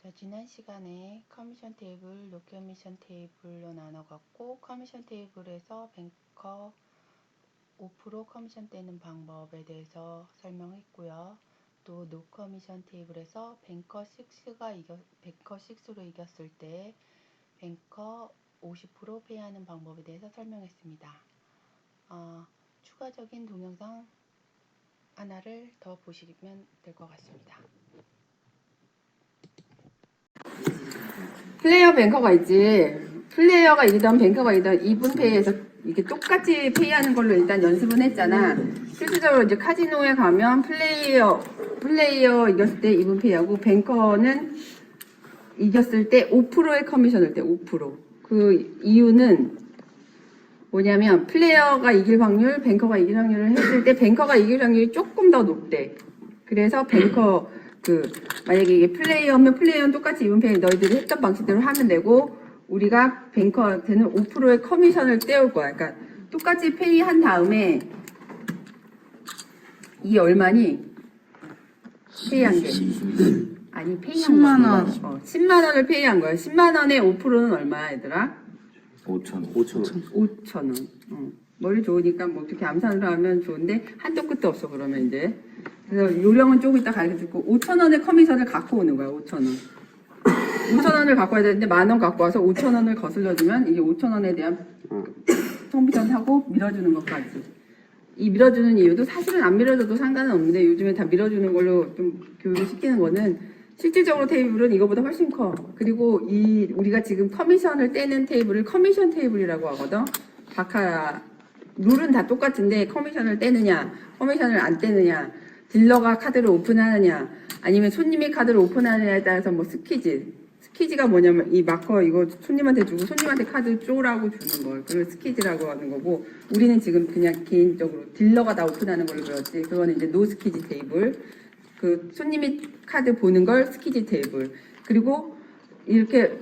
자, 지난 시간에 커미션 테이블, 노커미션 테이블로 나눠갖고 커미션 테이블에서 뱅커 5% 커미션 떼는 방법에 대해서 설명했고요. 또 노커미션 테이블에서 뱅커 6로 이겼을 때 뱅커 50% 페이하는 방법에 대해서 설명했습니다. 추가적인 동영상 하나를 더 보시면 될 것 같습니다. 플레이어 뱅커가 있지. 플레이어가 이기던 뱅커가 이기던 2분 페이에서 이렇게 똑같이 페이하는 걸로 일단 연습은 했잖아. 실질적으로 이제 카지노에 가면 플레이어 이겼을 때 2분 페이하고 뱅커는 이겼을 때 5%의 커미션을 떼. 5%. 그 이유는 뭐냐면 플레이어가 이길 확률, 뱅커가 이길 확률을 했을 때 뱅커가 이길 확률이 조금 더 높대. 그래서 뱅커 만약에 이게 플레이어면 플레이어는 똑같이 이분페이 너희들이 했던 방식대로 하면 되고 우리가 뱅커한테는 5%의 커미션을 떼올 거야. 그러니까 똑같이 페이한 다음에 이 얼마니? 페이한 게 아니 페이한 10만원 10만원을 페이한 거야. 10만원의 5%는 얼마야 얘들아? 5천원. 머리 좋으니까 뭐 어떻게 암산으로 하면 좋은데 한도 끝도 없어. 그러면 이제 그래서 요령은 조금 이따 가르쳐주고 5천원의 커미션을 갖고 오는 거야. 5천원 5천원을 갖고 와야 되는데 10,000원 갖고 와서 5천원을 거슬러주면 이게 5천원에 대한 커미션 하고 밀어주는 것까지. 이 밀어주는 이유도 사실은 안 밀어줘도 상관은 없는데 요즘에 다 밀어주는 걸로 좀 교육을 시키는 거는 실질적으로 테이블은 이거보다 훨씬 커. 그리고 우리가 지금 커미션을 떼는 테이블을 커미션 테이블이라고 하거든. 바카라 룰은 다 똑같은데 커미션을 떼느냐 커미션을 안 떼느냐, 딜러가 카드를 오픈하느냐 아니면 손님이 카드를 오픈하느냐에 따라서 뭐 스키즈가 뭐냐면 이 마커 이거 손님한테 주고 손님한테 카드 쪼라고 주는 걸 그걸 스키즈라고 하는 거고, 우리는 지금 그냥 개인적으로 딜러가 다 오픈하는 걸로 배웠지. 그거는 이제 노 스키즈 테이블. 그 손님이 카드 보는 걸 스키즈 테이블. 그리고 이렇게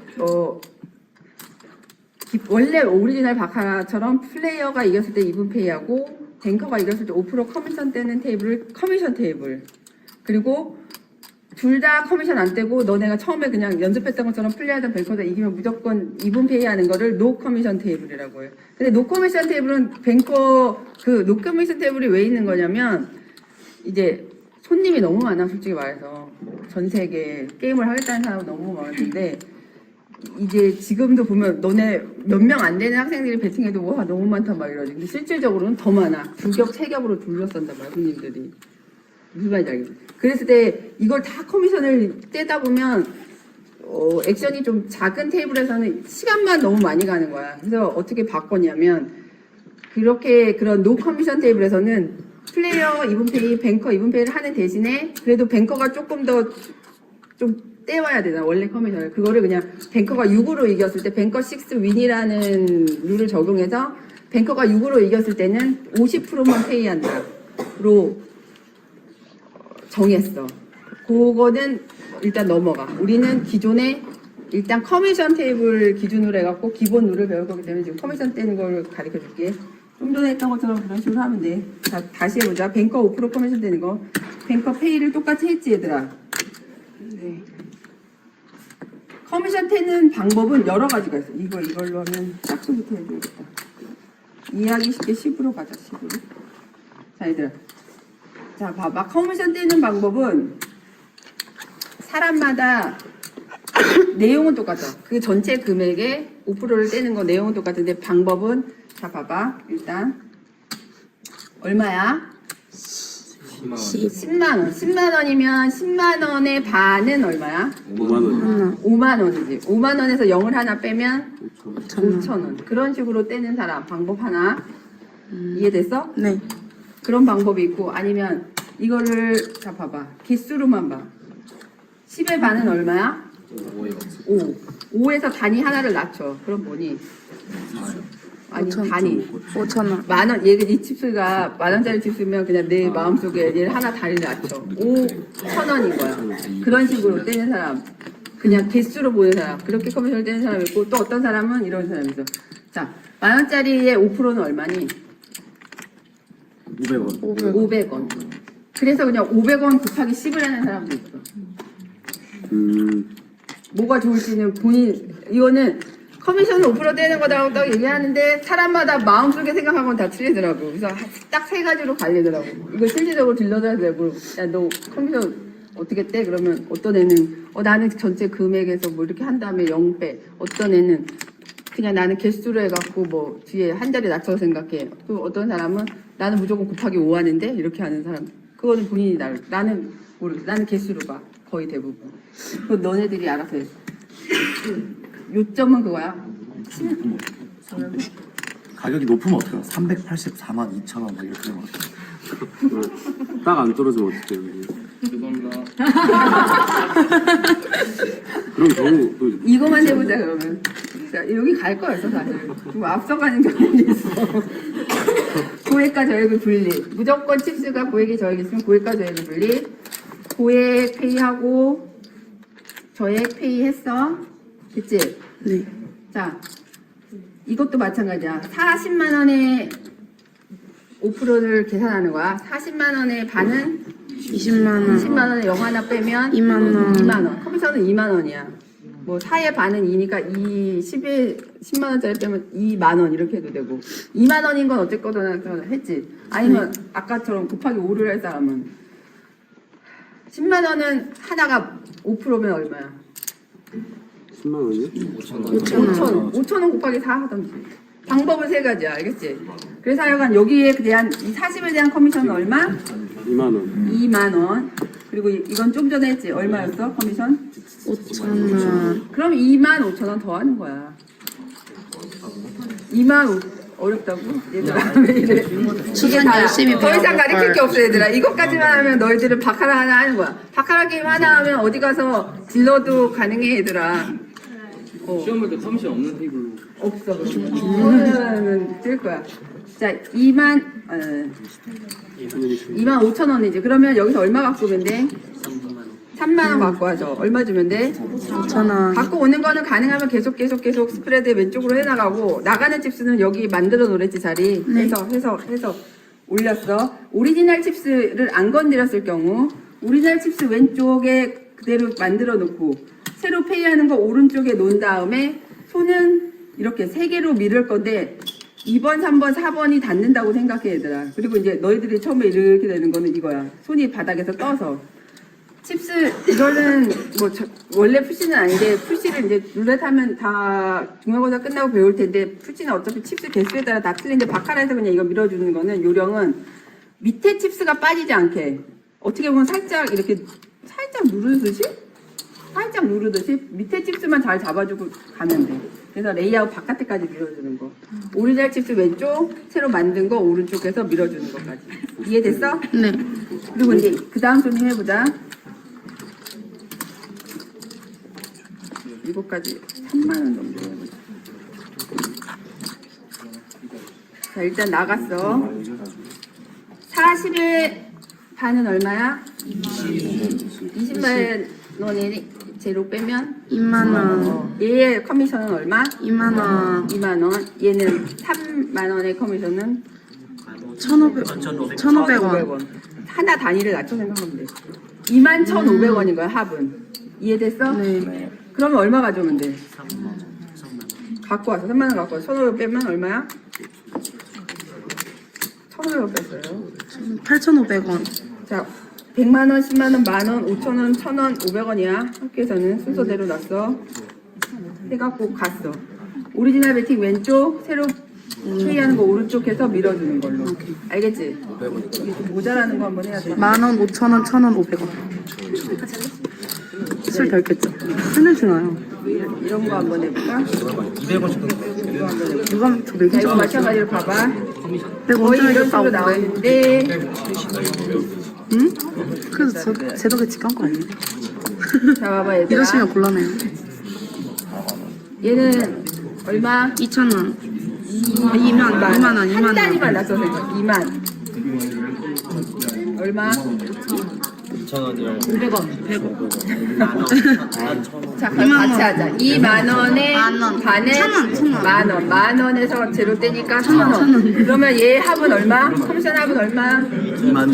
원래 오리지널 바카라처럼 플레이어가 이겼을 때 2분 페이하고 뱅커가 이겼을 때 5% 커미션 떼는 테이블을 커미션 테이블. 그리고 둘 다 커미션 안 떼고 너네가 처음에 그냥 연습했던 것처럼 플레이하던 뱅커가 이기면 무조건 2분 페이하는 거를 노 커미션 테이블이라고 해요. 근데 노 커미션 테이블은 노 커미션 테이블이 왜 있는 거냐면 이제 손님이 너무 많아. 솔직히 말해서 전 세계에 게임을 하겠다는 사람이 너무 많은데 이제 지금도 보면 너네 몇 명 안 되는 학생들이 배팅해도 와 너무 많다 막 이러지. 근데 실질적으로는 더 많아. 2겹, 3겹으로 둘러싼단 말이야 손님들이. 무슨 말인지 알겠어. 그랬을 때 이걸 다 커미션을 떼다 보면 액션이 좀 작은 테이블에서는 시간만 너무 많이 가는 거야. 그래서 어떻게 바꿨냐면 그런 노 커미션 테이블에서는 플레이어 2분 페이, 뱅커 2분 페이를 하는 대신에 그래도 뱅커가 조금 더 좀 떼와야 되잖아. 원래 커미션을. 그거를 그냥 뱅커가 6으로 이겼을 때 뱅커 6 윈이라는 룰을 적용해서 뱅커가 6으로 이겼을 때는 50%만 페이한다로 정했어. 그거는 일단 넘어가. 우리는 기존에 일단 커미션 테이블 기준으로 해갖고 기본 룰을 배울 거기 때문에 지금 커미션 떼는 걸 가르쳐 줄게. 좀 전에 했던 것처럼 그런 식으로 하면 돼. 자, 다시 해보자. 뱅커 5% 커미션 떼는 거. 뱅커 페이를 똑같이 했지 얘들아. 네. 커미션 떼는 방법은 여러 가지가 있어. 이걸로 하면 짝수부터 해줘야겠다. 이해하기 쉽게 10으로 가자. 10으로. 자 얘들아. 자 봐봐. 커미션 떼는 방법은 사람마다 내용은 똑같아. 그 전체 금액의 5%를 떼는 거 내용은 똑같은데 방법은 자 봐봐. 일단 얼마야? 10만원. 10만원이면 10만원의 반은 얼마야? 5만원 5만원이지. 5만원에서 0을 하나 빼면 5천원. 그런 식으로 떼는 사람 방법 하나. 이해됐어? 네. 그런 방법이 있고, 아니면 이거를 자 봐봐. 개수로만 봐. 10의 반은 얼마야? 5. 5에서 단위 하나를 낮춰. 그럼 뭐니? 아니 단위 5천원 만원. 이 칩스가 만원짜리 칩스면 그냥 내 마음속에 얘를 하나 단위를 낮춰. 5,000원인 거야. 그런 식으로 떼는 사람, 그냥 개수로 보는 사람, 그렇게 커미션을 떼는 사람이 있고, 또 어떤 사람은 이런 사람이 있어. 자, 만원짜리의 5%는 얼마니? 500원 500원. 그래서 그냥 500원 곱하기 10을 하는 사람도 있어. 뭐가 좋을지는 본인 이거는 커미션을 5% 떼는 거라고 딱 얘기하는데 사람마다 마음속에 생각하고는 다 틀리더라고. 그래서 딱 세 가지로 갈리더라고. 이거 실질적으로 딜러들한테 내고 야 너 커미션 어떻게 떼? 그러면 어떤 애는 나는 전체 금액에서 뭐 이렇게 한 다음에 0 빼. 어떤 애는 그냥 나는 개수로 해갖고 뭐 뒤에 한 자리 낮춰서 생각해. 또 어떤 사람은 나는 무조건 곱하기 5 하는데 이렇게 하는 사람. 그거는 본인이 나는 모르겠어. 나는 개수로 봐. 거의 대부분. 그거 너네들이 알아서 해. 요점은 그거야. 가격이 높으면 어떡해요? 384만 2천 원 이렇게 되면 어떡해요? 딱 안 떨어지면 어떡해요? 죄송합니다. 그럼 경우 또 이거만 해보자 그러면. 자, 여기 갈 거였어 사실. 좀 앞서가는 경향이 있어. 고액과 저액을 분리. 무조건 칩스가 고액이 저액이 있으면 고액과 저액을 분리. 고액 페이하고 저액 페이 했어. 됐지? 네. 자, 이것도 마찬가지야. 40만 원에 5%를 계산하는 거야. 40만 원의 반은 20만 원. 20만 원에 영 하나 빼면 2만 원. 2만 원. 커미션은 2만 원이야. 뭐 4의 반은 2니까 10만 원짜리 빼면 2만 원 이렇게 해도 되고 2만 원인 건 어쨌거나 했지. 아니면 아까처럼 곱하기 5를 할 사람은 10만 원은 하나가 5%면 얼마야? 10만 원이요? 5천 원 곱하기 4 하던지. 방법은 세 가지야. 알겠지? 그래서 하여간 여기에 대한 이 40에 대한 커미션은 얼마? 2만 원. 2만 원. 그리고 이건 좀 전에 했지. 얼마였어? 커미션? 5천 원. 그럼 2만 5천 원 더 하는 거야. 2만 5 어렵다고? 얘들아 왜 이래? 수선 다야. 열심히 더 이상 배워볼 가르칠 걸. 게 없어 얘들아. 이것까지만 하면 너희들은 바카라 하나 하는 거야. 바카라 게임 하나 하면 어디 가서 딜러도 가능해 얘들아. 시험 볼 때 커미션 없는 테이블로 없어. 그러면 뜰 거야. 자, 2만 5천 원이지. 그러면 여기서 얼마 갖고 오면 돼? 3만 원 갖고 와줘. 얼마 주면 돼? 3천 원. 갖고 오는 거는 가능하면 계속 스프레드 왼쪽으로 해나가고 나가는 칩스는 여기 만들어 놓랬지 자리. 해서 올렸어. 오리지널 칩스를 안 건드렸을 경우 오리지널 칩스 왼쪽에 그대로 만들어 놓고 새로 페이하는 거 오른쪽에 놓은 다음에 손은 이렇게 세 개로 밀을 건데 2번, 3번, 4번이 닿는다고 생각해 얘들아. 그리고 이제 너희들이 처음에 이렇게 되는 거는 이거야. 손이 바닥에서 떠서. 칩스 이거는 뭐 원래 푸시는 아닌데 푸시를 이제 룰렛 하면 다 중간고사 끝나고 배울 텐데 푸시는 어차피 칩스 개수에 따라 다 틀린데 바카라에서 그냥 이거 밀어주는 거는 요령은 밑에 칩스가 빠지지 않게 어떻게 보면 살짝 이렇게 살짝 누르듯이 밑에 칩스만 잘 잡아주고 가면 돼. 그래서 레이아웃 바깥에까지 밀어주는 거. 오리지널 칩스 왼쪽, 새로 만든 거 오른쪽에서 밀어주는 것까지. 이해됐어? 네. 그리고 이제 그 다음 손님 해보자. 이거까지 3만 원 정도 해보자. 자, 일단 나갔어. 40의 반은 얼마야? 20만 원이 제로 빼면 2만 원. 얘의 커미션은 얼마? 2만 원. 2만 원. 얘는 3만 원의 커미션은 1,500원. 하나 단위를 낮춰 생각하면 돼. 21,500원인 거야, 합은. 이해됐어? 네. 그러면 얼마 가져오면 돼? 갖고 와서 3만 원 갖고 와서 1,500 빼면 얼마야? 1,500원 뺐어요. 8,500원. 자, 100만 원, 10만 원, 만 원, 5천 원, 1,000원, 500원이야. 학교에서는 순서대로 놨어. 해갖고 갔어. 오리지널 베팅 왼쪽, 새로 페이하는 거 오른쪽 해서 밀어주는 걸로. 알겠지? 이게 좀 모자라는 거 한번 해야 돼. 10,000원, 5,000원, 1,000원, 500원. 술 별겠죠? 술 냄새 나요. 이런 거 한번 해볼까? 200원씩 이거 한번 해볼까? 누가 저 자, 맥주 이거 마찬가지로 봐봐. 내가 거의 언제 이런 식으로 이겼다고 그래? 나오는데, 응? 그래서 제 덕에 직한 거 아니에요? 자, 봐봐, 얘들아. 이러시면 곤란해요. 얘는 얼마? 2,000원. 2만 원, 한 2만 원. 단위만 낮춰 생각. 2만. 얼마? 2,000원이랑 500원. 100원. 자, 그럼 같이 하자. 2만 원에 만 원. 반에 1,000원. 만 원. 만 원에서 제로 떼니까 1,000원. 그러면 얘 합은 얼마? 커미션 합은 얼마? 2만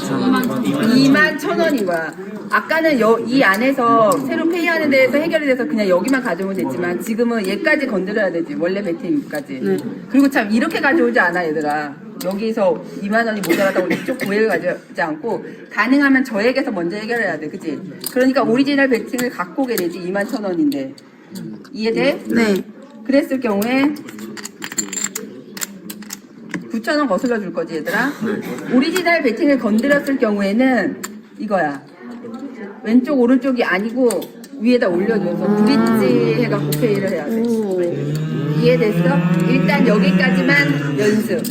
1,000원인 거야. 아까는 이 안에서 새로 페이하는 데에서 해결이 돼서 그냥 여기만 가져오면 됐지만 지금은 얘까지 건드려야 되지. 원래 베팅까지. 그리고 참 이렇게 가져오지 않아 얘들아. 여기서 2만 원이 모자라다고 이쪽 고액을 가져오지 않고 가능하면 저액에서 먼저 해결해야 돼. 그치? 그러니까 오리지널 베팅을 갖고 오게 되지. 2만 1,000원인데. 이해돼? 네. 그랬을 경우에 9,000원 거슬러 줄 거지 얘들아. 오리지널 베팅을 건드렸을 경우에는 이거야. 왼쪽 오른쪽이 아니고 위에다 올려줘서 브릿지 해갖고 페이를 해야 돼. 오. 이해됐어? 일단 여기까지만 연습.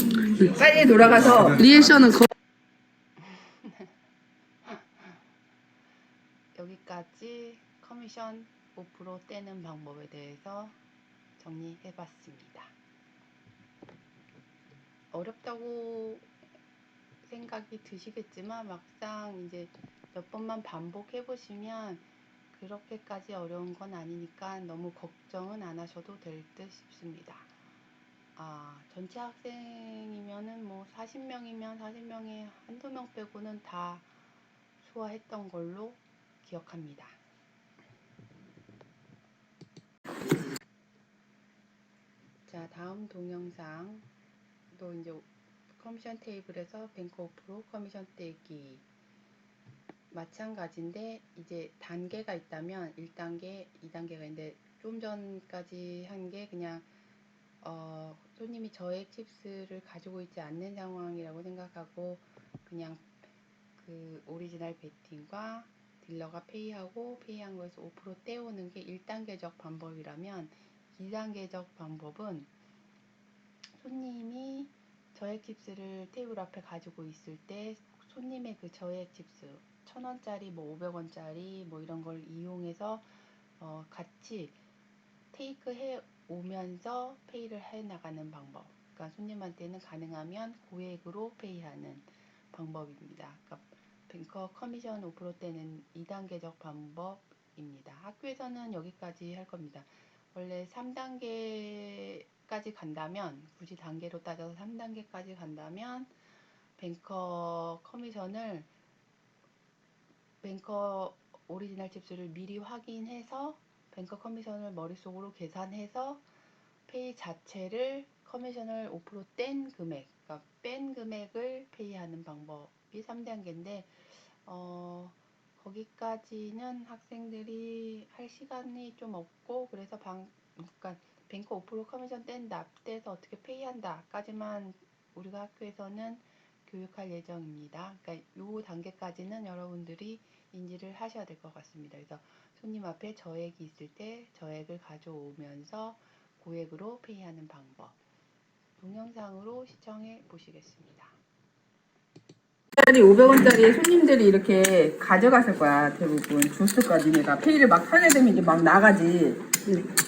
빨리 돌아가서 리액션은 여기까지 커미션 5% 떼는 방법에 대해서 정리해봤습니다. 어렵다고 생각이 드시겠지만 막상 이제 몇 번만 반복해보시면 그렇게까지 어려운 건 아니니까 너무 걱정은 안 하셔도 될 듯 싶습니다. 전체 학생이면은 뭐 40명이면 40명에 한두 명 빼고는 다 소화했던 걸로 기억합니다. 자, 다음 동영상 또 이제 커미션 테이블에서 뱅크 5% 커미션 떼기 마찬가지인데 이제 단계가 있다면 1단계, 2단계가 있는데 좀 전까지 한 게 그냥 손님이 저액 칩스를 가지고 있지 않는 상황이라고 생각하고 그냥 그 오리지널 베팅과 딜러가 페이하고 페이한 거에서 5% 떼오는 게 1단계적 방법이라면 2단계적 방법은 손님이 저액 칩스를 테이블 앞에 가지고 있을 때 손님의 그 저액 칩스 1,000원짜리 뭐 500원짜리 뭐 이런 걸 이용해서 같이 테이크 해 오면서 페이를 해 나가는 방법. 그러니까 손님한테는 가능하면 고액으로 페이하는 방법입니다. 그러니까 뱅커 커미션 5% 떼는 2단계적 방법입니다. 학교에서는 여기까지 할 겁니다. 원래 3단계까지 간다면 굳이 단계로 따져서 3단계까지 간다면 뱅커 커미션을 뱅커 오리지널 칩스를 미리 확인해서 뱅커 커미션을 머릿속으로 계산해서 페이 자체를 커미션을 5% 뗀 금액, 그러니까 뺀 금액을 페이하는 방법이 3단계인데 거기까지는 학생들이 할 시간이 좀 없고 그래서 그러니까 뱅커 5% 커미션 뗀 납대해서 어떻게 페이한다까지만 우리가 학교에서는 교육할 예정입니다. 그러니까 이 단계까지는 여러분들이 인지를 하셔야 될 것 같습니다. 그래서 손님 앞에 저액이 있을 때 저액을 가져오면서 고액으로 페이하는 방법 동영상으로 시청해 보시겠습니다. 500원짜리 손님들이 이렇게 가져갔을 거야. 대부분 줬을 거야. 니네가 페이를 막 하게 되면 이제 막 나가지.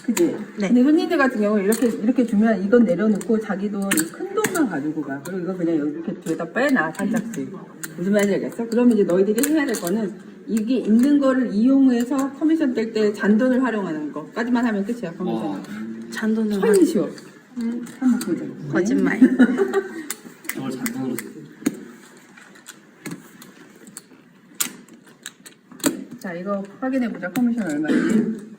그지? 네. 근데 손님들 같은 경우 이렇게 주면 이건 내려놓고 자기도 이 큰 돈만 가지고 가. 그리고 이거 그냥 이렇게 뒤에다 빼놔 살짝씩. 무슨 말인지 알겠어? 그러면 이제 너희들이 해야 될 거는 이게 있는 거를 이용해서 커미션 뗄 때 잔돈을 활용하는 거까지만 하면 끝이야. 커미션은. 잔돈을 훨씬 쉬워. 한번 보자. 거짓말. 저걸 잔돈으로 자, 이거 확인해보자. 커미션 얼마인지.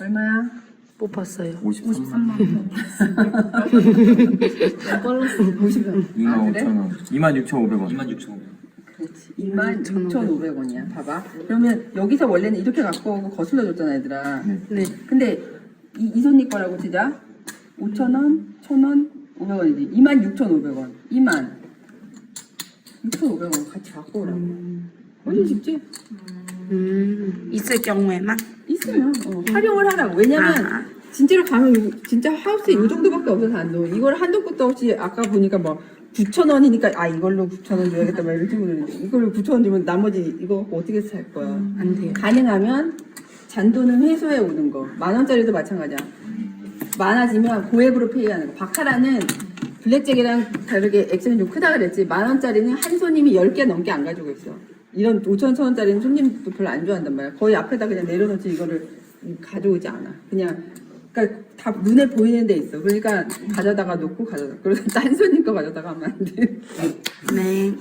얼마야? 못 봤어요. 53만 50원. 26,500원. 26,500원. 그렇지. 26,500원이야. 봐봐. 그러면 여기서 원래는 이렇게 갖고 오고 거슬러 줬잖아, 얘들아. 네. 근데 이 손님 거라고 치자. 5,000원, 1,000원, 500원이지. 26,500원. 26,500원 같이 갖고 오라고. 훨씬 쉽지? 있을 경우에만. 있으면 활용을 하라고. 왜냐면 진짜로 가면 진짜 하우스에 이 정도밖에 없어서 안 돼. 이걸 한도 끝도 없이 아까 보니까 뭐 9,000원이니까 이걸로 9,000원 줘야겠다 막 이렇게 보는데 이걸로 9,000원 주면 나머지 이거 어떻게 살 거야? 안 돼요. 가능하면 잔돈은 회수해 오는 거. 10,000원짜리도 마찬가지야. 많아지면 고액으로 페이하는 거. 바카라는 블랙잭이랑 다르게 액션이 좀 크다 그랬지. 10,000원짜리는 한 손님이 10개 넘게 안 가지고 있어. 이런 5천, 1,000원짜리는 손님도 별로 안 좋아한단 말이야. 거의 앞에다 그냥 내려놓지 이거를 가져오지 않아. 그러니까 다 눈에 보이는 데 있어. 그러니까 가져다가 놓고 가져다. 그래서 딴 손님 거 가져다가 하면 안 돼. 네.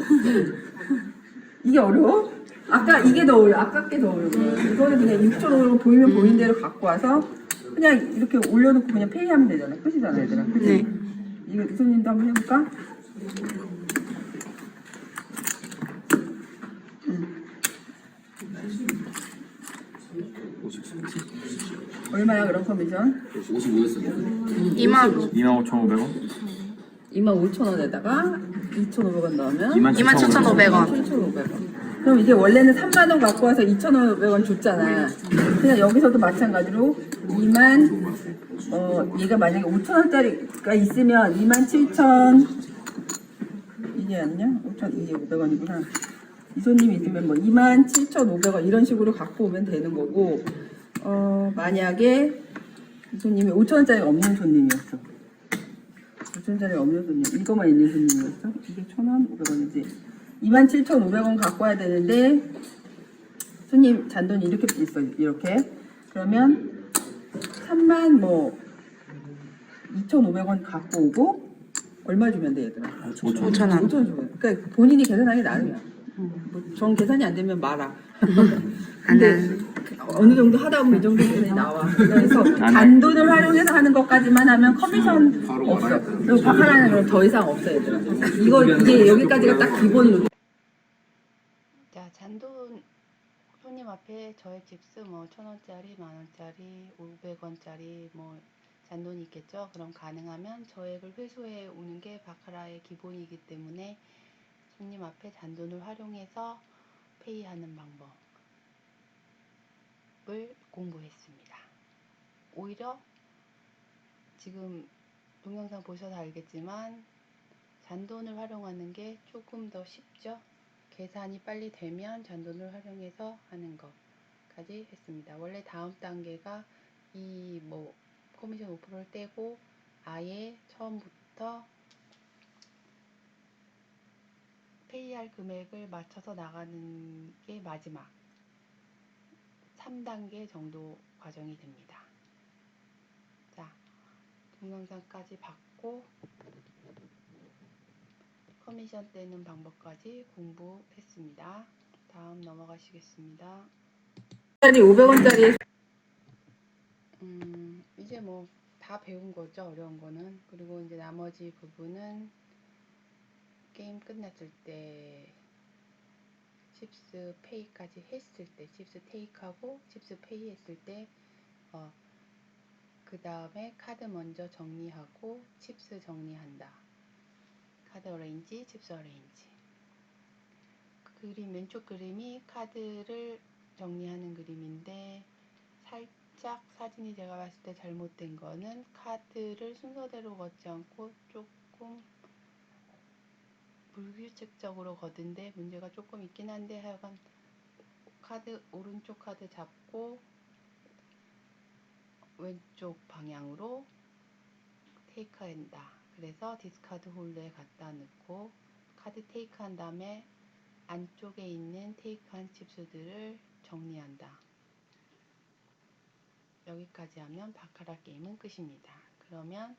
이게 어려워? 아까 이게 더 어려워. 아까 게 더 어려워. 이거는 그냥 6,500원 보이면 보이는 대로 갖고 와서 그냥 이렇게 올려놓고 그냥 페이하면 되잖아. 끝이잖아, 얘들아. 그치? 네. 이거 손님도 한번 해볼까? 얼마야 그럼 커미션? 55였어요. 2만 25,500원? 25,000원에다가 2,500원 넣으면 27,500원. 7,500원. 그럼 이게 원래는 3만 원 갖고 와서 2,500원 줬잖아. 그냥 여기서도 마찬가지로 얘가 만약에 5,000원짜리가 있으면 27,000 이게 아니냐? 5,000 이게 500원이구나. 이 손님이 있으면 뭐 27,500원 이런 식으로 갖고 오면 되는 거고, 만약에 이 손님이 5,000원짜리가 없는 손님이었어. 5,000원짜리 없는 손님, 이거만 있는 손님이었어. 이게 1,000원, 500원이지. 27,500원 갖고 와야 되는데 손님 잔돈이 이렇게 있어. 이렇게. 그러면 32,500원 갖고 오고 얼마 주면 돼, 얘들아? 5,000원. 5,000원 주면. 그러니까 본인이 계산하기 나름이야. 뭐정 계산이 안 되면 말아. 근데 어느 정도 하다 보면 이 정도 계산이 나와. 그래서 잔돈을 활용해서 하는 것까지만 하면 커미션 없어. 그리고 바카라는 건 더 이상 없어, 얘들아. 이게 여기까지가 딱 기본으로. 자, 잔돈 손님 앞에 저액 칩스 뭐 1,000원짜리, 10,000원짜리, 500원짜리 뭐 잔돈이 있겠죠. 그럼 가능하면 저액을 회수해 오는 게 바카라의 기본이기 때문에 손님 앞에 잔돈을 활용해서 페이하는 방법을 공부했습니다. 오히려 지금 동영상 보셔서 알겠지만 잔돈을 활용하는 게 조금 더 쉽죠. 계산이 빨리 되면 잔돈을 활용해서 하는 것까지 했습니다. 원래 다음 단계가 이 커미션 5%를 떼고 아예 처음부터 페이할 금액을 맞춰서 나가는 게 마지막 3단계 정도 과정이 됩니다. 자, 동영상까지 봤고 커미션 떼는 방법까지 공부했습니다. 다음 넘어가시겠습니다. 500원짜리 이제 뭐 다 배운 거죠. 어려운 거는. 그리고 이제 나머지 부분은 게임 끝났을 때 칩스 페이까지 했을 때, 칩스 테이크하고 칩스 페이 했을 때 그 다음에 카드 먼저 정리하고 칩스 정리한다. 카드 어레인지, 칩스 어레인지. 그림 왼쪽 그림이 카드를 정리하는 그림인데 살짝 사진이 제가 봤을 때 잘못된 거는 카드를 순서대로 걷지 않고 조금 불규칙적으로 걷은데 문제가 조금 있긴 한데 하여간 오른쪽 카드 잡고 왼쪽 방향으로 테이크한다. 그래서 디스카드 홀더에 갖다 넣고 카드 테이크한 다음에 안쪽에 있는 테이크한 칩스들을 정리한다. 여기까지 하면 바카라 게임은 끝입니다. 그러면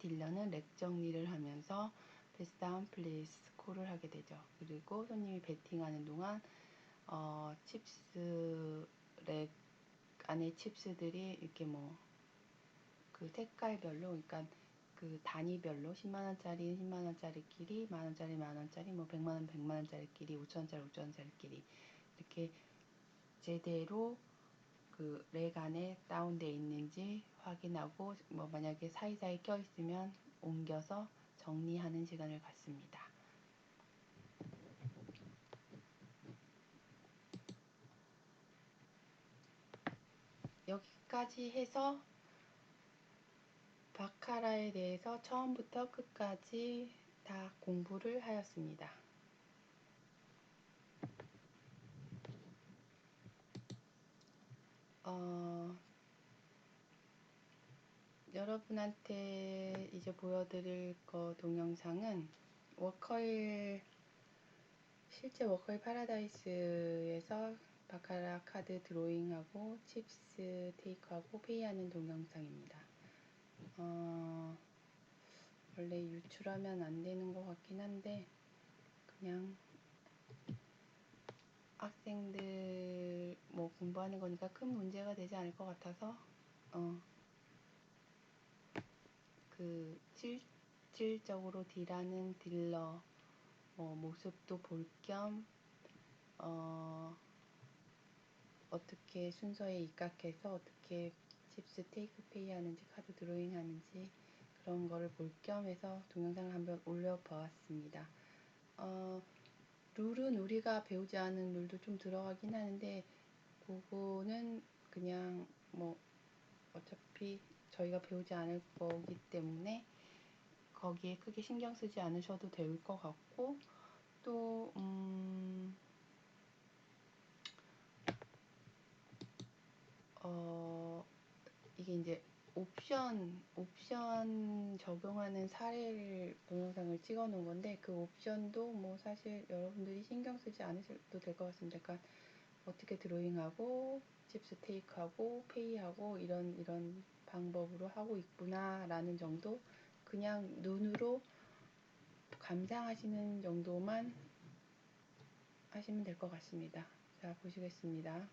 딜러는 렉 정리를 하면서 패스 다운 플리스 콜을 하게 되죠. 그리고 손님이 베팅하는 동안 칩스 렉 안에 칩스들이 이렇게 그 색깔별로, 그러니까 그 단위별로 10만원짜리 10만원짜리끼리, 만원짜리 만원짜리, 100만원 100만원짜리끼리, 5천원짜리 5천원짜리끼리 이렇게 제대로 그 렉 안에 다운되어 있는지 확인하고 만약에 사이사이 껴있으면 옮겨서 정리하는 시간을 갖습니다. 여기까지 해서 바카라에 대해서 처음부터 끝까지 다 공부를 하였습니다. 여러분한테 이제 보여드릴 동영상은 워커힐 실제 워커힐 파라다이스에서 바카라 카드 드로잉하고 칩스 테이크하고 페이하는 동영상입니다. 원래 유출하면 안 되는 것 같긴 한데 그냥 학생들 뭐 공부하는 거니까 큰 문제가 되지 않을 것 같아서 그 실질적으로 딜하는 딜러 모습도 볼 겸 어떻게 순서에 입각해서 어떻게 칩스 테이크 페이 하는지 카드 드로잉 하는지 그런 거를 볼 겸 해서 동영상을 한번 올려보았습니다. 룰은 우리가 배우지 않은 룰도 좀 들어가긴 하는데 그거는 그냥 뭐 어차피 저희가 배우지 않을 거기 때문에 거기에 크게 신경 쓰지 않으셔도 될 것 같고 또 이게 이제 옵션 적용하는 사례를 동영상을 찍어 놓은 건데 그 옵션도 뭐 사실 여러분들이 신경 쓰지 않으셔도 될 것 같습니다. 그러니까 어떻게 드로잉하고 칩스 테이크하고 페이하고 이런 방법으로 하고 있구나 라는 정도 그냥 눈으로 감상하시는 정도만 하시면 될 것 같습니다. 자, 보시겠습니다.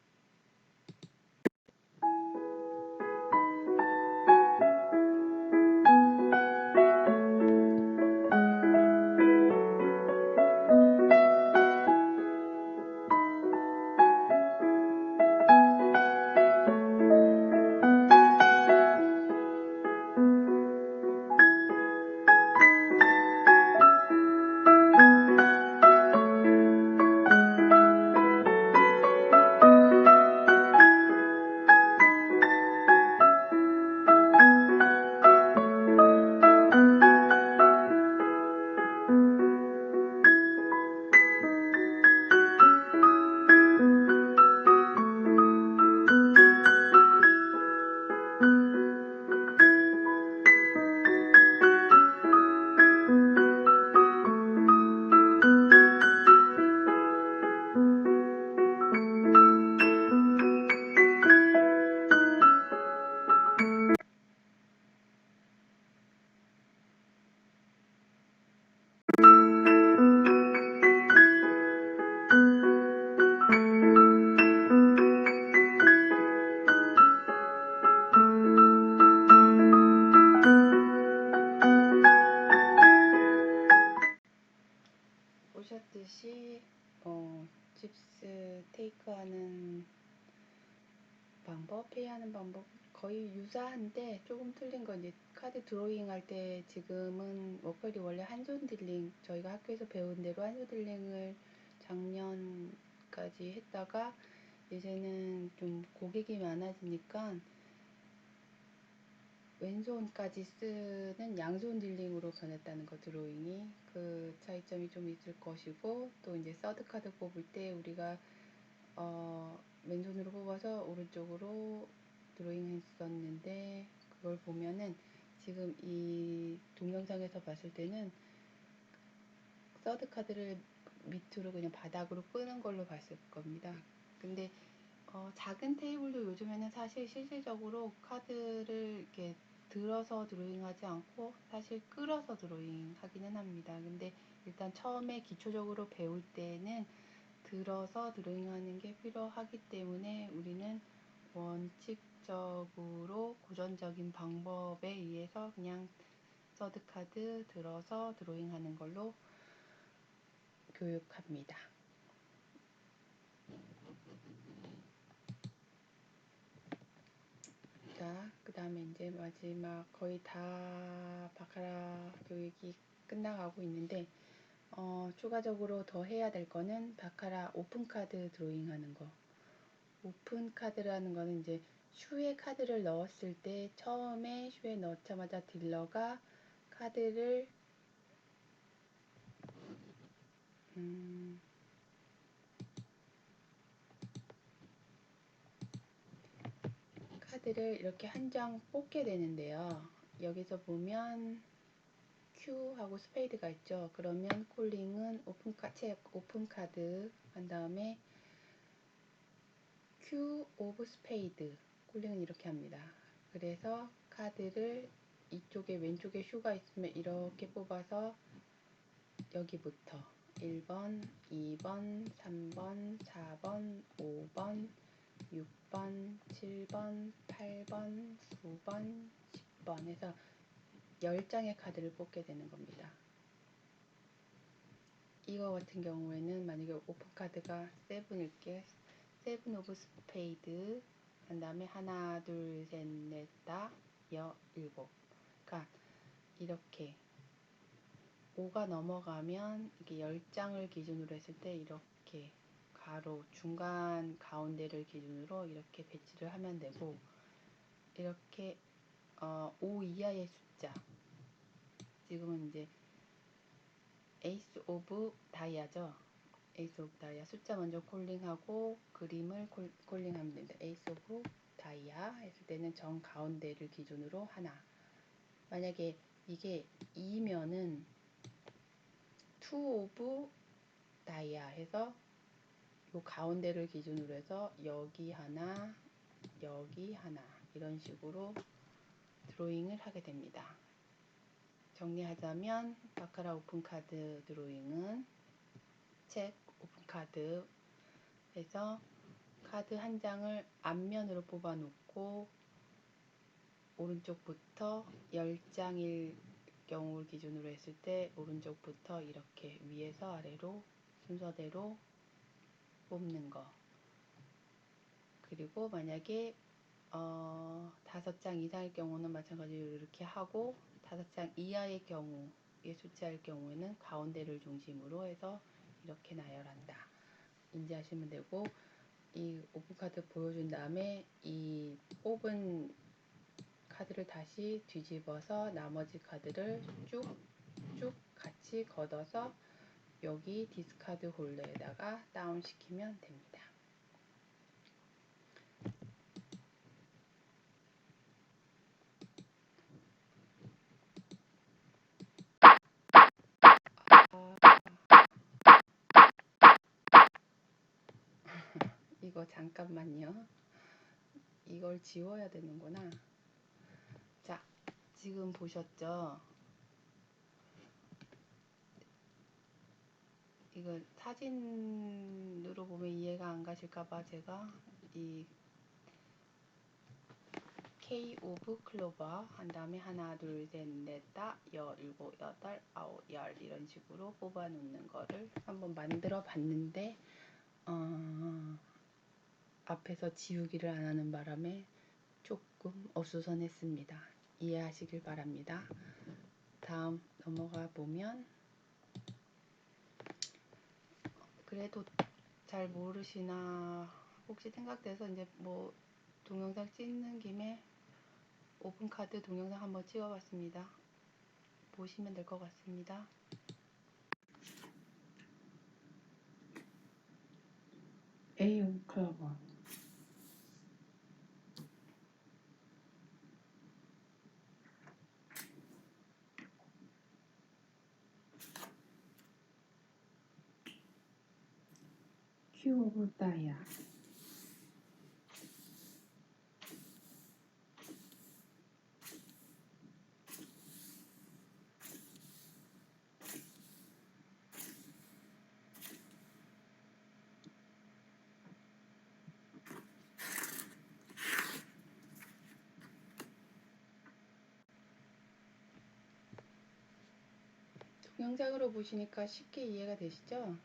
보셨듯이 칩스 테이크하는 방법, 페이하는 방법 거의 유사한데 조금 틀린 건 이제 카드 드로잉 할 때 지금은 워커힐이 원래 한손 딜링 저희가 학교에서 배운 대로 한손 딜링을 작년까지 했다가 이제는 좀 고객이 많아지니까 왼손까지 쓰는 양손 딜링으로 변했다는 거 드로잉이 그 차이점이 좀 있을 것이고 또 이제 서드 카드 뽑을 때 우리가 왼손으로 뽑아서 오른쪽으로 드로잉 했었는데 그걸 보면은 지금 이 동영상에서 봤을 때는 서드 카드를 밑으로 그냥 바닥으로 끄는 걸로 봤을 겁니다. 근데 작은 테이블도 요즘에는 사실 실질적으로 카드를 이렇게 들어서 드로잉하지 않고 사실 끌어서 드로잉 하기는 합니다. 근데 일단 처음에 기초적으로 배울 때는 들어서 드로잉하는 게 필요하기 때문에 우리는 원칙적으로 고전적인 방법에 의해서 그냥 서드카드 들어서 드로잉하는 걸로 교육합니다. 자, 그 다음에 이제 마지막 거의 다 바카라 교육이 끝나가고 있는데 추가적으로 더 해야 될 거는 바카라 오픈카드 드로잉 하는 거. 오픈카드라는 거는 이제 슈에 카드를 넣었을 때 처음에 슈에 넣자마자 딜러가 카드를 이렇게 한 장 뽑게 되는데요. 여기서 보면 큐하고 스페이드가 있죠. 그러면 콜링은 오픈 카드 한 다음에 큐 오브 스페이드 콜링은 이렇게 합니다. 그래서 카드를 이쪽에 왼쪽에 슈가 있으면 이렇게 뽑아서 여기부터 1번, 2번, 3번, 4번, 5번, 6번, 7번, 8번, 9번, 10번 해서 10장의 카드를 뽑게 되는 겁니다. 이거 같은 경우에는 만약에 오픈 카드가 7일게 7 오브 스페이드 그 다음에 하나 둘셋넷다 7 그러니까 이렇게 5가 넘어가면 이게 10장을 기준으로 했을 때 이렇게 가로 중간 가운데를 기준으로 이렇게 배치를 하면 되고 이렇게 5 이하의 숫자 지금은 이제 에이스 오브 다이아죠. 에이스 오브 다이아 숫자 먼저 콜링하고 그림을 콜링하면 됩니다. 에이스 오브 다이아 했을 때는 정 가운데를 기준으로 하나 만약에 이게 2면은 투 오브 다이아 해서 요 가운데를 기준으로 해서 여기 하나 여기 하나 이런 식으로 드로잉을 하게 됩니다. 정리하자면 바카라 오픈카드 드로잉은 책 오픈카드 해서 카드 한 장을 앞면으로 뽑아 놓고 오른쪽부터 10장일 경우를 기준으로 했을 때 오른쪽부터 이렇게 위에서 아래로 순서대로 뽑는 거 그리고 만약에 5장 이상일 경우는 마찬가지로 이렇게 하고 5장 이하의 경우의 숫자일 경우에는 가운데를 중심으로 해서 이렇게 나열한다. 인지하시면 되고 이 오픈카드 보여준 다음에 이 뽑은 카드를 다시 뒤집어서 나머지 카드를 쭉쭉 같이 걷어서 여기 디스카드 홀더에다가 다운시키면 됩니다. 이거 잠깐만요. 이걸 지워야 되는구나. 자, 지금 보셨죠? 이거 사진으로 보면 이해가 안 가실까봐 제가 이 K 오브 클로버 한 다음에 하나 둘셋넷다 17, 8, 9, 10 이런 식으로 뽑아 놓는 거를 한번 만들어 봤는데 앞에서 지우기를 안 하는 바람에 조금 어수선했습니다. 이해하시길 바랍니다. 다음 넘어가 보면 그래도 잘 모르시나 혹시 생각돼서 이제 뭐 동영상 찍는 김에 오픈카드 동영상 한번 찍어봤습니다. 보시면 될 것 같습니다. A 오브 클로버 Q 오브 다이아 동영상으로 보시니까 쉽게 이해가 되시죠?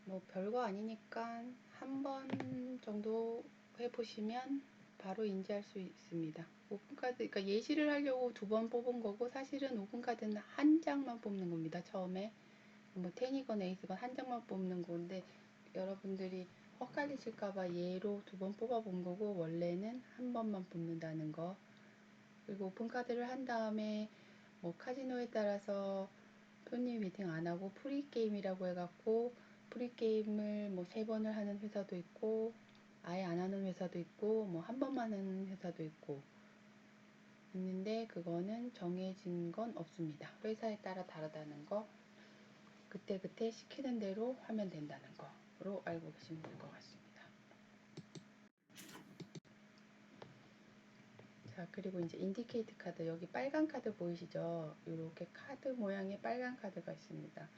뭐 별거 아니니까 한 번 정도 해보시면 바로 인지할 수 있습니다. 오픈카드, 그러니까 예시를 하려고 2번 뽑은 거고 사실은 오픈카드는 한 장만 뽑는 겁니다. 처음에 뭐 텐이건 에이스건 한 장만 뽑는 건데 여러분들이 헛갈리실까봐 예로 2번 뽑아본 거고 원래는 한 번만 뽑는다는 거. 그리고 오픈카드를 한 다음에 뭐 카지노에 따라서 손님 미팅 안 하고 프리게임이라고 해갖고 프리게임을 뭐 3번을 하는 회사도 있고 아예 안 하는 회사도 있고 뭐 한 번만 하는 회사도 있고 있는데 그거는 정해진 건 없습니다. 회사에 따라 다르다는 거, 그때그때 시키는 대로 하면 된다는 거로 알고 계시면 될 것 같습니다. 자, 그리고 이제 인디케이트 카드, 여기 빨간 카드 보이시죠? 이렇게 카드 모양의 빨간 카드가 있습니다.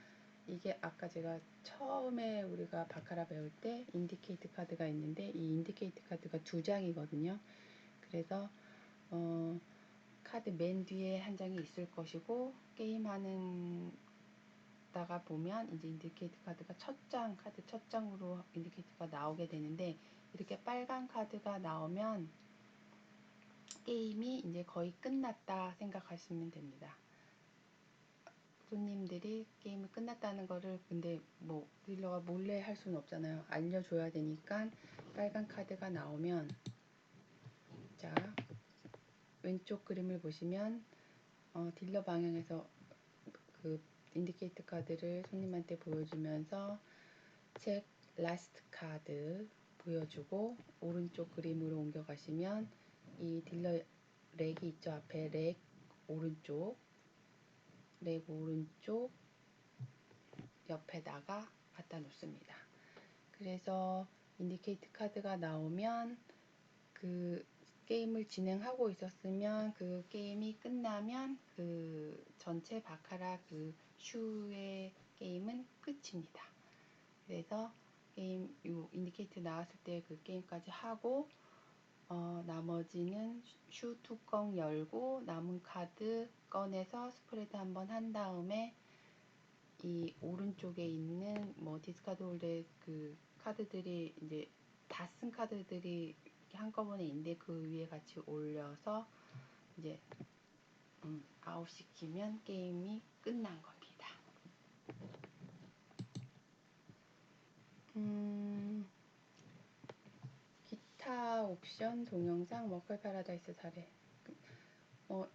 이게 아까 제가 처음에 우리가 바카라 배울 때 인디케이트 카드가 있는데 이 인디케이트 카드가 2장이거든요. 그래서 카드 맨 뒤에 한 장이 있을 것이고 게임하는 다가 보면 이제 인디케이트 카드가 카드 첫 장으로 인디케이트가 나오게 되는데 이렇게 빨간 카드가 나오면 게임이 이제 거의 끝났다 생각하시면 됩니다. 손님들이 게임이 끝났다는 거를 근데 뭐 딜러가 몰래 할 수는 없잖아요. 알려줘야 되니까 빨간 카드가 나오면 자 왼쪽 그림을 보시면 딜러 방향에서 그 인디케이트 카드를 손님한테 보여주면서 책 라스트 카드 보여주고 오른쪽 그림으로 옮겨가시면 이 딜러 렉이 있죠. 앞에 렉 오른쪽 옆에다가 갖다 놓습니다. 그래서 인디케이트 카드가 나오면 그 게임을 진행하고 있었으면 그 게임이 끝나면 그 전체 바카라 그 슈의 게임은 끝입니다. 그래서 게임 요 인디케이트 나왔을 때 그 게임까지 하고 나머지는 슈 뚜껑 열고 남은 카드 꺼내서 스프레드 한번 한 다음에 이 오른쪽에 있는 뭐 디스카드 홀더에 그 카드들이 이제 다 쓴 카드들이 한꺼번에 있는데 그 위에 같이 올려서 이제 아웃시키면 게임이 끝난 겁니다. 기타 옵션 동영상 머클 파라다이스 사례.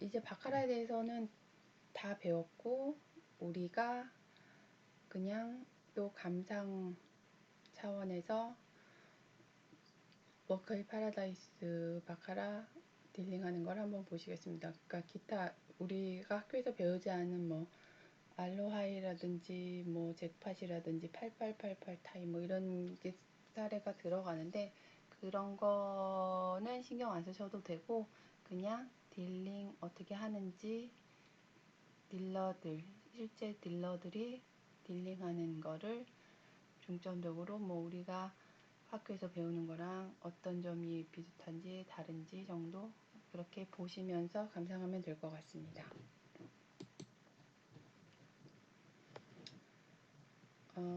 이제 바카라에 대해서는 다 배웠고 우리가 그냥 또 감상 차원에서 머클 파라다이스 바카라 딜링하는 걸 한번 보시겠습니다. 그러니까 기타 우리가 학교에서 배우지 않은 뭐 알로하이라든지 뭐 잭팟이라든지 8888 타임 뭐 이런 게 사례가 들어가는데 그런 거는 신경 안 쓰셔도 되고 그냥 딜링 어떻게 하는지 실제 딜러들이 딜링하는 거를 중점적으로 뭐 우리가 학교에서 배우는 거랑 어떤 점이 비슷한지 다른지 정도 그렇게 보시면서 감상하면 될 것 같습니다.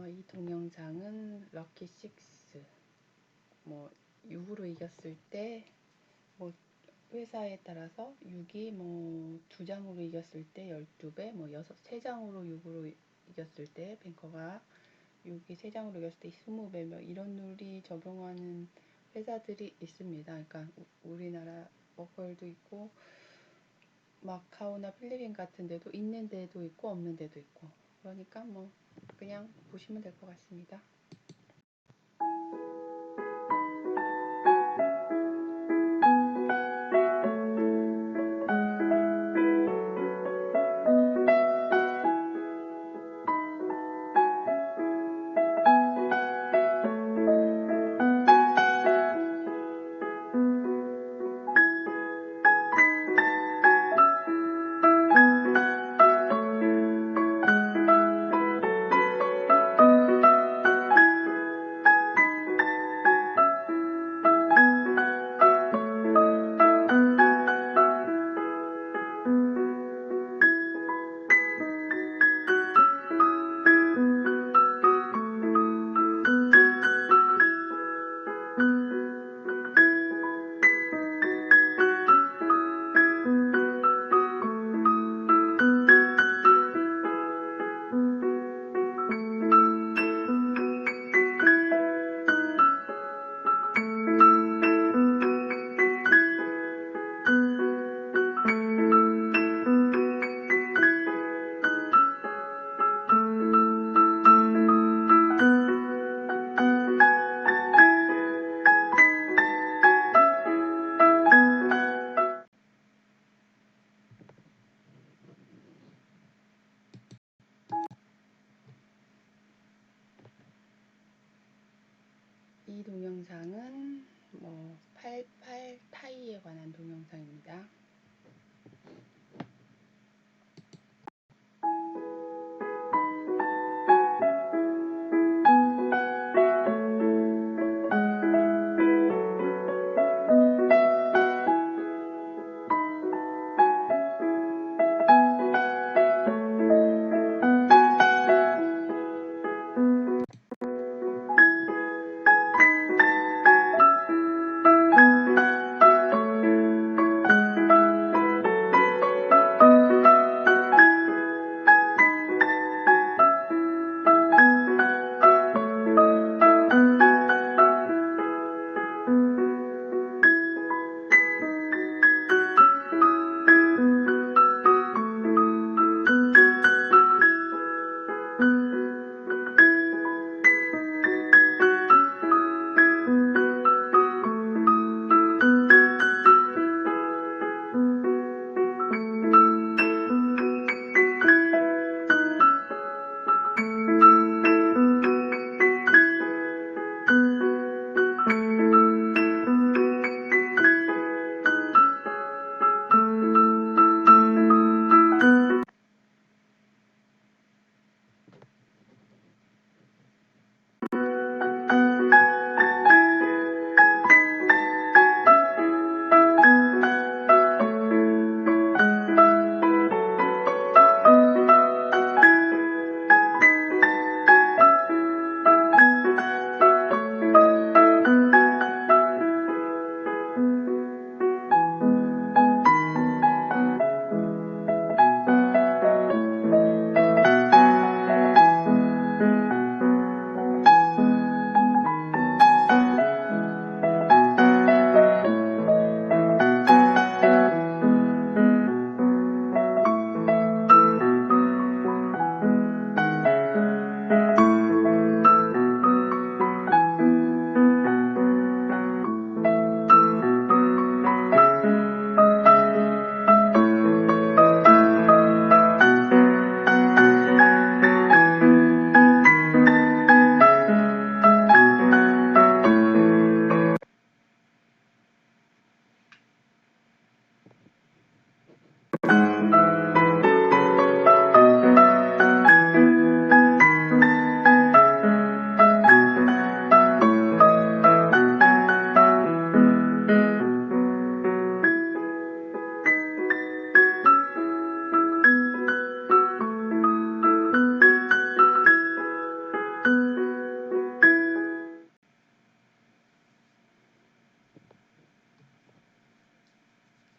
이 동영상은 럭키 6 뭐 6으로 이겼을 때 뭐 회사에 따라서 6이 뭐 2장으로 이겼을 때 12배, 뭐 3장으로 6으로 이겼을 때 뱅커가 6이 3장으로 이겼을 때 20배 뭐 이런 룰이 적용하는 회사들이 있습니다. 그러니까 우리나라 워컬도 있고 마카오나 필리핀 같은 데도 있는 데도 있고 없는 데도 있고 그러니까 뭐 그냥 보시면 될 것 같습니다. 이 동영상은 뭐 88 타이에 관한 동영상입니다.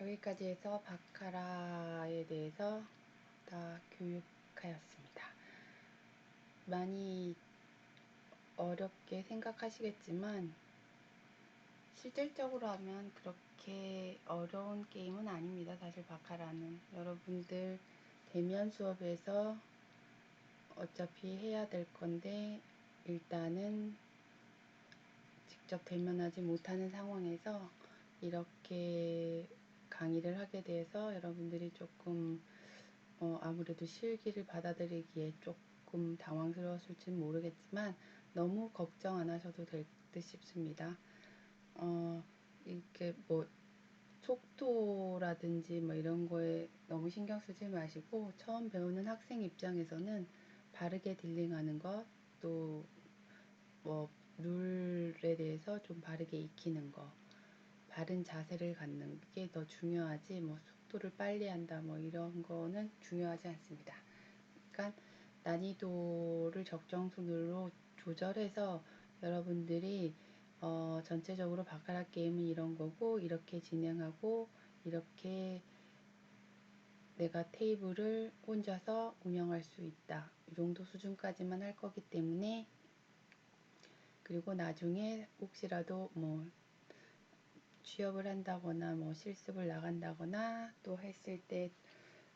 여기까지 해서 바카라에 대해서 다 교육하였습니다. 많이 어렵게 생각하시겠지만 실질적으로 하면 그렇게 어려운 게임은 아닙니다. 사실 바카라는 여러분들 대면 수업에서 어차피 해야 될 건데 일단은 직접 대면하지 못하는 상황에서 이렇게 강의를 하게 돼서 여러분들이 조금 아무래도 실기를 받아들이기에 조금 당황스러웠을지는 모르겠지만 너무 걱정 안 하셔도 될 듯 싶습니다. 이렇게 뭐 속도라든지 뭐 이런 거에 너무 신경 쓰지 마시고 처음 배우는 학생 입장에서는 바르게 딜링하는 것, 또 뭐 룰에 대해서 좀 바르게 익히는 거, 바른 자세를 갖는 게 더 중요하지 뭐 속도를 빨리 한다 뭐 이런 거는 중요하지 않습니다. 그러니까 난이도를 적정선으로 조절해서 여러분들이 전체적으로 바카라 게임은 이런 거고 이렇게 진행하고 이렇게 내가 테이블을 혼자서 운영할 수 있다 이 정도 수준까지만 할 거기 때문에, 그리고 나중에 혹시라도 뭐 취업을 한다거나 뭐 실습을 나간다거나 또 했을 때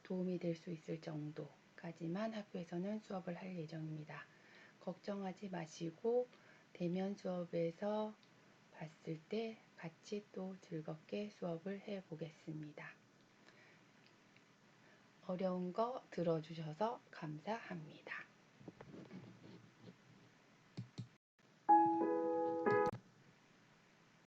도움이 될 수 있을 정도까지만 학교에서는 수업을 할 예정입니다. 걱정하지 마시고 대면 수업에서 봤을 때 같이 또 즐겁게 수업을 해 보겠습니다. 어려운 거 들어주셔서 감사합니다.